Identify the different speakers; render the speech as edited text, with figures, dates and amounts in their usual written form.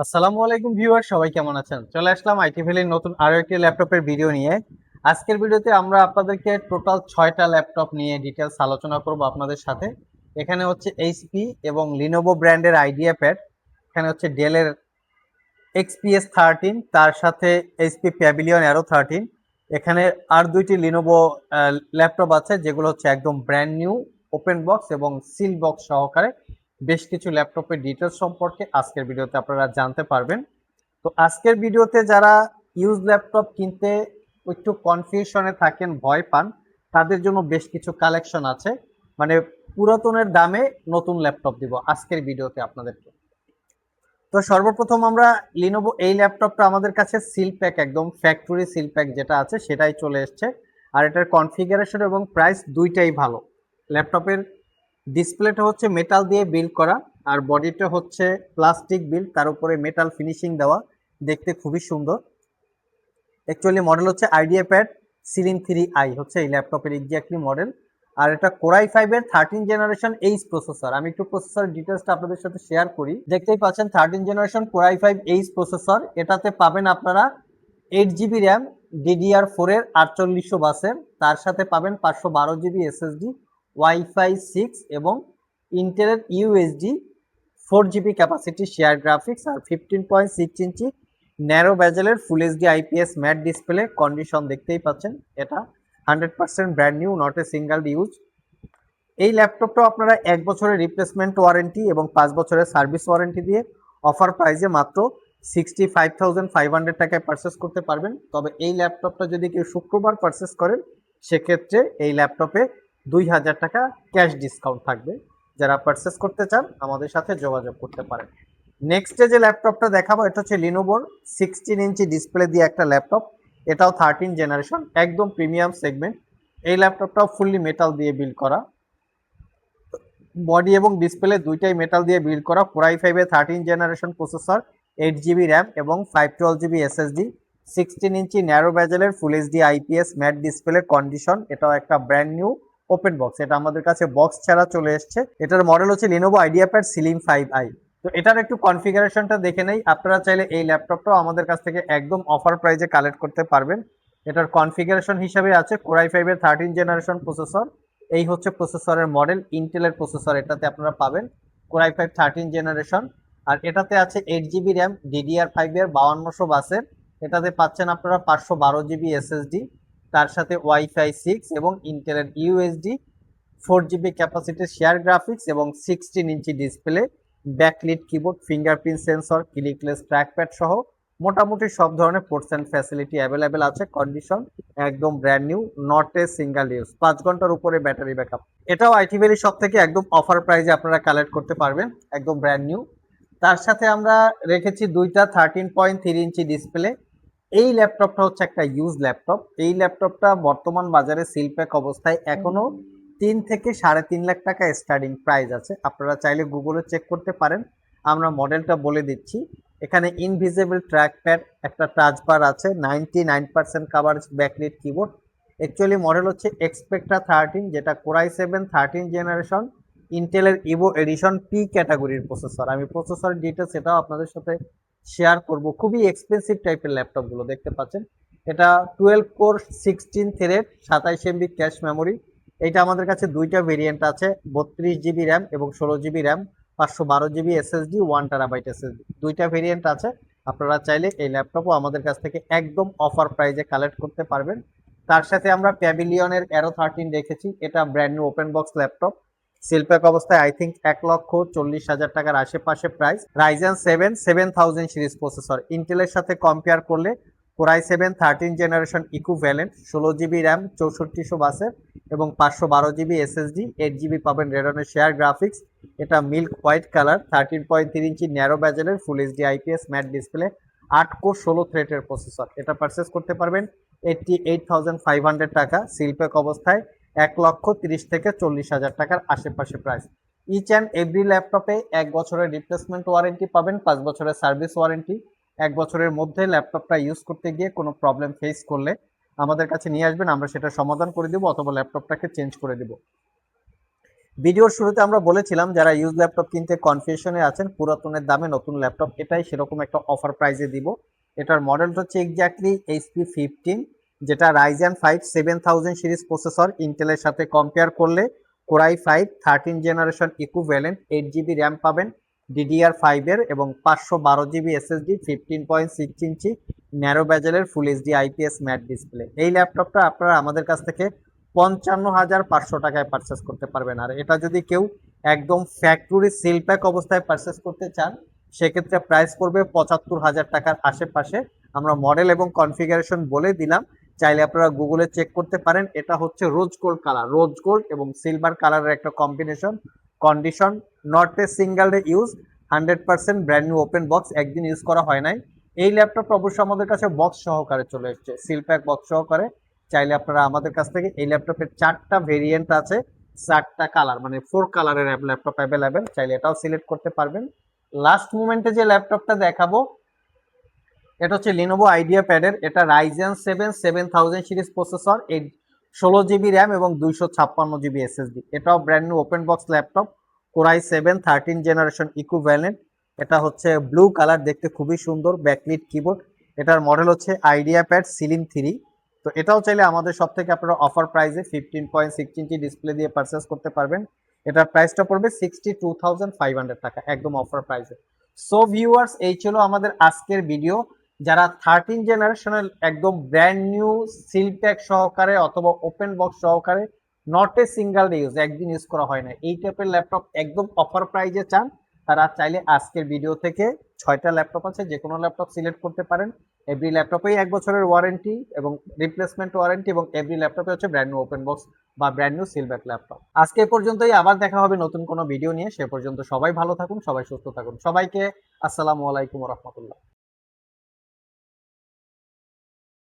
Speaker 1: আসসালামু আলাইকুম ভিউয়ার, সবাই কেমন আছেন? চলে আসলাম আইটি ভ্যালির নতুন আরো একটি ল্যাপটপের ভিডিও নিয়ে। আজকের ভিডিওতে আমরা আপনাদেরকে টোটাল 6টা ল্যাপটপ নিয়ে ডিটেলস আলোচনা করব আপনাদের সাথে। এখানে হচ্ছে এইচপি এবং লিনোভো ব্র্যান্ডের আইডিয়া প্যাড, এখানে হচ্ছে ডেলের এক্সপিএস 13, তার সাথে এইচপি প্যাভিলিয়ন অ্যারো 13। এখানে আর দুইটি লিনোভো ল্যাপটপ আছে যেগুলো হচ্ছে একদম ব্র্যান্ড নিউ, ওপেন বক্স এবং সিল বক্স সহকারে। বেশ কিছু ল্যাপটপের ডিটেলস সম্পর্কে আজকের ভিডিওতে আপনারা জানতে পারবেন। তো আজকের ভিডিওতে যারা ইউজ ল্যাপটপ কিনতে একটু কনফিউশনে থাকেন, ভয় পান, তাদের জন্য বেশ কিছু কালেকশন আছে। মানে পুরাতনের দামে নতুন ল্যাপটপ দিব আজকের ভিডিওতে আপনাদেরকে। তো সর্বপ্রথম আমরা লিনোভো এই ল্যাপটপটা আমাদের কাছে সিল প্যাক, একদম ফ্যাক্টরি সিল প্যাক যেটা আছে সেটাই চলে এসছে। আর এটার কনফিগারেশন এবং প্রাইস দুইটাই ভালো। ল্যাপটপের ডিসপ্লেটা হচ্ছে মেটাল দিয়ে বিল্ড করা, আর বডিটা হচ্ছে প্লাস্টিক বিল্ড, তার উপরে মেটাল ফিনিশিং দেওয়া, দেখতে খুবই সুন্দর। অ্যাকচুয়ালি মডেল হচ্ছে আইডিয়া প্যাড সিলিং 3i হচ্ছে এই ল্যাপটপের এক্স্যাক্টলি মডেল। আর এটা কোরাই 5-এর 13 জেনারেশন এইচ প্রসেসর। আমি একটু প্রসেসর ডিটেলসটা আপনাদের সাথে শেয়ার করি। দেখতেই পাচ্ছেন 13 জেনারেশন কোরাই 5 এইচ প্রসেসর। এটাতে পাবেন আপনারা 8 জিবি র্যাম, DDR4-এর 4800 বাসের, তার সাথে পাবেন 512 জিবি এসএসডি, ওয়াইফাই 6 এবং ইন্টেলের ইউএসডি 4 জিবি ক্যাপাসিটি শেয়ার গ্রাফিক্স, আর 15.6 ইঞ্চি ন্যারো ব্যাজেলের full HD IPS matte display. Condition দেখতেই পাচ্ছেন, এটা 100% brand new, not a single use. এই ল্যাপটপটাও আপনারা 1 বছরের রিপ্লেসমেন্ট ওয়ারেন্টি এবং 5 বছরের সার্ভিস ওয়ারেন্টি দিয়ে অফার প্রাইসে মাত্র 65,500 টাকায় পারচেস করতে পারবেন। তবে এই ল্যাপটপটা যদি কেউ শুক্রবার পারচেস করেন, সেক্ষেত্রে এই ল্যাপটপে 2000 টাকা ক্যাশ ডিসকাউন্ট থাকবে। যারা পারচেস করতে চান আমাদের সাথে যোগাযোগ করতে পারেন। নেক্সটে যে ল্যাপটপটা দেখাবো এটা হচ্ছে লিনোভোর 16 ইঞ্চি ডিসপ্লে দিয়ে একটা ল্যাপটপ। এটাও 13 জেনারেশন, একদম প্রিমিয়াম সেগমেন্ট। এই ল্যাপটপটাও ফুললি মেটাল দিয়ে বিল্ড করা, বডি এবং ডিসপ্লে দুইটাই মেটাল দিয়ে বিল্ড করা। কোরাই 5-এর 13 জেনারেশন প্রসেসর, 8 জিবি র্যাম এবং 512 জিবি এসএসডি, 16 ইঞ্চি ন্যারো ব্যাজেলের full HD IPS matte display. Condition এটাও একটা ব্র্যান্ড নিউ ওপেন বক্স, এটা আমাদের কাছে বক্স ছাড়া চলে এসছে। এটার মডেল হচ্ছে লিনোভো আইডিয়াপ্যাড সিলিং 5i। তো এটার একটু কনফিগারেশনটা দেখে নেই। আপনারা চাইলে এই ল্যাপটপটাও আমাদের কাছ থেকে একদম অফার প্রাইজে কালেক্ট করতে পারবেন। এটার কনফিগারেশন হিসাবে আছে কোরাই 5-এর 13 জেনারেশন প্রসেসর, এই হচ্ছে প্রসেসরের মডেল, ইন্টেলের প্রসেসর এটাতে আপনারা পাবেন, কোরাই 5 13 জেনারেশন। আর এটাতে আছে 8 জিবি র্যাম, DDR5-এর 5200 বাসের। এটাতে পাচ্ছেন আপনারা 512 জিবি এসএসডি, তার সাথে ওয়াইফাই 6 এবং ইন্টেলের ইউএসডি 4 জিবি ক্যাপাসিটির শেয়ার গ্রাফিক্স এবং 16 inch display, backlit keyboard, fingerprint sensor, clickless trackpad সহ মোটামুটি সব ধরনের পোর্টস অ্যান্ড ফ্যাসিলিটি অ্যাভেলেবেল আছে। কন্ডিশন একদম brand new, not a single use, 5 ঘন্টার উপরে ব্যাটারি ব্যাকআপ। এটাও আইটি ভ্যালি সব থেকে একদম অফার প্রাইসে আপনারা কালেক্ট করতে পারবেন, একদম ব্র্যান্ড নিউ। তার সাথে আমরা রেখেছি দুইটা 13.3 ইঞ্চি ডিসপ্লে। এই ল্যাপটপটা হচ্ছে একটা ইউজ ল্যাপটপ। এই ল্যাপটপটা বর্তমান বাজারে সিল প্যাক অবস্থায় এখনো 3 থেকে 3.5 লাখ টাকা স্টার্টিং প্রাইস আছে। আপনারা চাইলে গুগলে চেক করতে পারেন, আমরা মডেলটা বলে দিচ্ছি। এখানে ইনভিজিবল ট্র্যাকপ্যাড, একটা টাচ বার আছে, 99% coverage, backlit keyboard. Actually model হচ্ছে এক্সপেক্ট্রা 13, যেটা কোরাই 7 13 জেনারেশন, ইন্টেলের ইভো এডিশন পি ক্যাটাগরির প্রসেসর। আমি প্রসেসর ডিটেলস এটাও আপনাদের সাথে শেয়ার করব। খুবই এক্সপেন্সিভ টাইপের ল্যাপটপগুলো দেখতে পাচ্ছেন। এটা 12 core 16 thread, 27 MB cache memory. এইটা আমাদের কাছে দুইটা ভেরিয়েন্ট আছে, 32 জিবি র্যাম এবং 16 GB RAM, 512 GB SSD, 1 TB SSD, দুইটা ভেরিয়েন্ট আছে। আপনারা চাইলে এই ল্যাপটপও আমাদের কাছ থেকে একদম অফার প্রাইজে কালেক্ট করতে পারবেন। তার সাথে আমরা প্যাভিলিয়নের অ্যারো 13 রেখেছি, এটা brand new open box laptop, seal pack অবস্থায়। আই থিঙ্ক 1,40,000 টাকার আশেপাশে প্রাইস। Ryzen 7 7000 series processor. ইন্টেলের সাথে কম্পেয়ার করলে core i 7 13 generation equivalent, 16 GB RAM, 6400 বাসের এবং 512 জিবি এসএসডি, 8 জিবি পাবেন রেডনের শেয়ার গ্রাফিক্স। এটা milk white colour, 13.3 inch narrow ব্যাজেলের full HD IPS matte display, 8 core 16 থ্রেডের প্রসেসর। এটা পারচেস করতে পারবেন 88,500 টাকা সিলপ্যাক অবস্থায়, 1,30,000 থেকে 40,000 টাকার আশেপাশে প্রাইস। ইচ অ্যান্ড এভরি ল্যাপটপে 1 বছরের রিপ্লেসমেন্ট ওয়ারেন্টি পাবেন, 5 বছরের সার্ভিস ওয়ারেন্টি। 1 বছরের মধ্যে ল্যাপটপটা ইউজ করতে গিয়ে কোনো প্রবলেম ফেস করলে আমাদের কাছে নিয়ে আসবেন, আমরা সেটা সমাধান করে দেবো অথবা ল্যাপটপটাকে চেঞ্জ করে দেবো। ভিডিওর শুরুতে আমরা বলেছিলাম যারা ইউজ ল্যাপটপ কিনতে কনফিউশনে আছেন পুরাতনের দামে নতুন ল্যাপটপ, এটাই সেরকম একটা অফার প্রাইসে দিব। এটার মডেলটা হচ্ছে এক্স্যাক্টলি HP15, যেটা রাইজেন 5 7000 সিরিজ প্রসেসর। ইন্টেলের সাথে কম্পেয়ার করলে core i 5 13 generation equivalent 8 GB RAM পাবেন DDR5 এর এবং 512 GB SSD, 15.6 ইঞ্চি ন্যারো ব্যাজেলের full HD IPS matte display. এই ল্যাপটপটা আপনারা আমাদের কাছ থেকে 55,500 টাকায় পারচেস করতে পারবেন। আর এটা যদি কেউ একদম ফ্যাক্টরি সিল প্যাক অবস্থায় পারচেস করতে চান সেক্ষেত্রে প্রাইস পড়বে 75,000 টাকার আশেপাশে। আমরা মডেল এবং কনফিগারেশন বলে দিলাম, চাইলে আপনারা গুগলে চেক করতে পারেন। এটা হচ্ছে rose gold colour, rose gold এবং সিলভার কালারের একটা combination. Condition not a single day use, 100% brand new open box, একদিন ইউজ করা হয় নাই। এই ল্যাপটপটা অবশ্য আমাদের কাছে বক্স সহকারে চলে এসছে, সিল প্যাক বক্স সহকারে। চাইলে আপনারা আমাদের কাছ থেকে এই ল্যাপটপের 4টা ভেরিয়েন্ট আছে, 4টা কালার, মানে 4 কালারের ল্যাপটপ অ্যাভেলেবেল, চাইলে এটাও সিলেক্ট করতে পারবেন। লাস্ট মোমেন্টে যে ল্যাপটপটা দেখাবো এটা হচ্ছে লিনোভো আইডিয়া প্যাডের। এটা Ryzen 7 7000 series processor, 16 GB RAM এবং 256 GB SSD। এটাও brand new open box laptop, core i 7 13 generation equivalent. এটা হচ্ছে ব্লু কালার, দেখতে খুবই সুন্দর, ব্যাকলিট কিবোর্ড। এটার মডেল হচ্ছে আইডিয়া প্যাড সিলিং 3। তো এটাও চাইলে আমাদের সব থেকে আপনারা অফার প্রাইসে 15.6 ইঞ্চি ডিসপ্লে দিয়ে পারচেস করতে পারবেন। এটার প্রাইসটা পড়বে 62,500 টাকা, একদম অফার প্রাইসে। সো ভিউয়ার্স, এই ছিল আমাদের আজকের ভিডিও। যারা 13 জেনারেশনের একদম ব্র্যান্ড নিউ সিল প্যাক সহকারে অথবা ওপেন বক্স সহকারে, not a single day use, একদিন ইউজ করা হয় না, এই টাইপের ল্যাপটপ একদম অফার প্রাইজে চান, তারা চাইলে আজকের ভিডিও থেকে 6টা ল্যাপটপ আছে, যে কোনো ল্যাপটপ সিলেক্ট করতে পারেন। এভরি ল্যাপটপেই 1 বছরের ওয়ারেন্টি এবং রিপ্লেসমেন্ট ওয়ারেন্টি, এবং এভরি ল্যাপটপে হচ্ছে ব্র্যান্ড নিউ ওপেন বক্স বা brand new seal pack laptop. আজকে এ পর্যন্তই, আবার দেখা হবে নতুন কোনো ভিডিও নিয়ে। সে পর্যন্ত সবাই ভালো থাকুন, সবাই সুস্থ থাকুন। সবাইকে আসসালামু আলাইকুম ওয়া রাহমাতুল্লাহ।